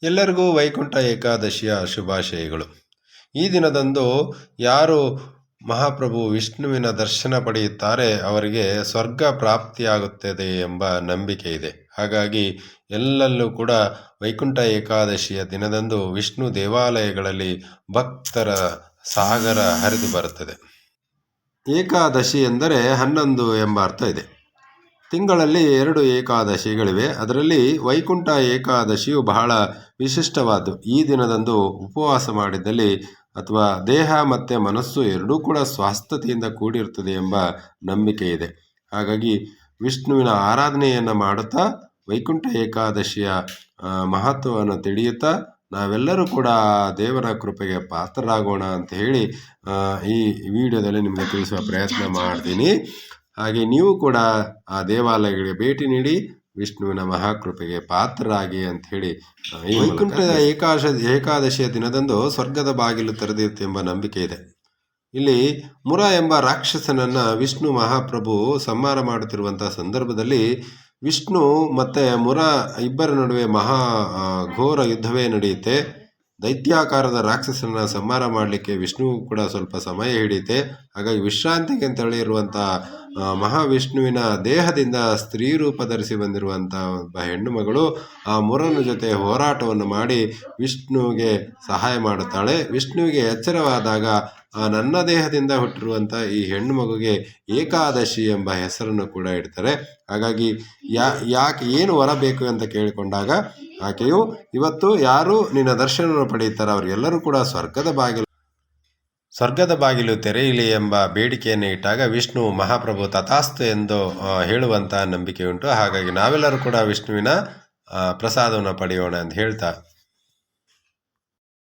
ಎಲ್ಲರಿಗೂ ವೈಕುಂಠ ಏಕಾದಶಿಯ ಶುಭಾಶಯಗಳು. ಈ ದಿನದಂದು ಯಾರು ಮಹಾಪ್ರಭು ವಿಷ್ಣುವಿನ ದರ್ಶನ ಪಡೆಯುತ್ತಾರೆ ಅವರಿಗೆ ಸ್ವರ್ಗ ಪ್ರಾಪ್ತಿಯಾಗುತ್ತದೆ ಎಂಬ ನಂಬಿಕೆ ಇದೆ. ಹಾಗಾಗಿ ಎಲ್ಲಲ್ಲೂ ಕೂಡ ವೈಕುಂಠ ಏಕಾದಶಿಯ ದಿನದಂದು ವಿಷ್ಣು ದೇವಾಲಯಗಳಲ್ಲಿ ಭಕ್ತರ ಸಾಗರ ಹರಿದು ಬರುತ್ತದೆ. ಏಕಾದಶಿ ಎಂದರೆ 11 ಎಂಬ ಅರ್ಥ ಇದೆ. ತಿಂಗಳಲ್ಲಿ 2 ಏಕಾದಶಿಗಳಿವೆ. ಅದರಲ್ಲಿ ವೈಕುಂಠ ಏಕಾದಶಿಯು ಬಹಳ ವಿಶಿಷ್ಟವಾದ್ದು. ಈ ದಿನದಂದು ಉಪವಾಸ ಮಾಡಿದಲ್ಲಿ ಅಥವಾ ದೇಹ ಮತ್ತು ಮನಸ್ಸು ಎರಡೂ ಕೂಡ ಸ್ವಾಸ್ಥ್ಯತೆಯಿಂದ ಕೂಡಿರುತ್ತದೆ ಎಂಬ ನಂಬಿಕೆ ಇದೆ. ಹಾಗಾಗಿ ವಿಷ್ಣುವಿನ ಆರಾಧನೆಯನ್ನು ಮಾಡುತ್ತಾ ವೈಕುಂಠ ಏಕಾದಶಿಯ ಮಹತ್ವವನ್ನು ತಿಳಿಯುತ್ತಾ ನಾವೆಲ್ಲರೂ ಕೂಡ ದೇವರ ಕೃಪೆಗೆ ಪಾತ್ರರಾಗೋಣ ಅಂತ ಹೇಳಿ ಈ ವಿಡಿಯೋದಲ್ಲಿ ನಿಮಗೆ ತಿಳಿಸುವ ಪ್ರಯತ್ನ ಮಾಡ್ತೀನಿ. ಹಾಗೆ ನೀವು ಕೂಡ ಆ ದೇವಾಲಯಗಳಿಗೆ ಭೇಟಿ ನೀಡಿ ವಿಷ್ಣುವಿನ ಮಹಾಕೃಪೆಗೆ ಪಾತ್ರರಾಗಿ ಅಂತ ಹೇಳಿ ವೈಕುಂಠ ಏಕಾದಶಿಯ ದಿನದಂದು ಸ್ವರ್ಗದ ಬಾಗಿಲು ತೆರೆದಿರುತ್ತೆ ಎಂಬ ನಂಬಿಕೆ ಇದೆ. ಇಲ್ಲಿ ಮುರ ಎಂಬ ರಾಕ್ಷಸನನ್ನು ವಿಷ್ಣು ಮಹಾಪ್ರಭು ಸಂಹಾರ ಮಾಡುತ್ತಿರುವಂತಹ ಸಂದರ್ಭದಲ್ಲಿ ವಿಷ್ಣು ಮತ್ತು ಮುರ ಇಬ್ಬರ ನಡುವೆ ಘೋರ ಯುದ್ಧವೇ ನಡೆಯುತ್ತೆ. ದೈತ್ಯಾಕಾರದ ರಾಕ್ಷಸನ ಸಂಹಾರ ಮಾಡಲಿಕ್ಕೆ ವಿಷ್ಣು ಕೂಡ ಸ್ವಲ್ಪ ಸಮಯ ಹಿಡಿಯುತ್ತೆ. ಹಾಗಾಗಿ ವಿಶ್ರಾಂತಿಗೆ ಅಂತೇಳಿ ಇರುವಂತಹ ಮಹಾವಿಷ್ಣುವಿನ ದೇಹದಿಂದ ಸ್ತ್ರೀ ರೂಪ ಧರಿಸಿ ಬಂದಿರುವಂತಹ ಒಬ್ಬ ಹೆಣ್ಣು ಮಗಳು ಆ ಮುರನ ಜೊತೆ ಹೋರಾಟವನ್ನು ಮಾಡಿ ವಿಷ್ಣುವಿಗೆ ಸಹಾಯ ಮಾಡುತ್ತಾಳೆ. ವಿಷ್ಣುವಿಗೆ ಎಚ್ಚರವಾದಾಗ ನನ್ನ ದೇಹದಿಂದ ಹುಟ್ಟಿರುವಂಥ ಈ ಹೆಣ್ಣು ಮಗುಗೆ ಏಕಾದಶಿ ಎಂಬ ಹೆಸರನ್ನು ಕೂಡ ಇಡ್ತಾರೆ. ಹಾಗಾಗಿ ಯಾಕೆ ಏನು ವರ ಬೇಕು ಅಂತ ಕೇಳಿಕೊಂಡಾಗ ಆಕೆಯು ಇವತ್ತು ಯಾರು ನಿನ್ನ ದರ್ಶನವನ್ನು ಪಡೆಯುತ್ತಾರೆ ಅವರೆಲ್ಲರೂ ಕೂಡ ಸ್ವರ್ಗದ ಬಾಗಿಲು ತೆರೆಯಲಿ ಎಂಬ ಬೇಡಿಕೆಯನ್ನು ಇಟ್ಟಾಗ ವಿಷ್ಣು ಮಹಾಪ್ರಭು ತಥಾಸ್ತು ಎಂದು ಹೇಳುವಂಥ ನಂಬಿಕೆ ಉಂಟು. ಹಾಗಾಗಿ ನಾವೆಲ್ಲರೂ ಕೂಡ ವಿಷ್ಣುವಿನ ಪ್ರಸಾದವನ್ನು ಪಡೆಯೋಣ ಅಂತ ಹೇಳ್ತಾ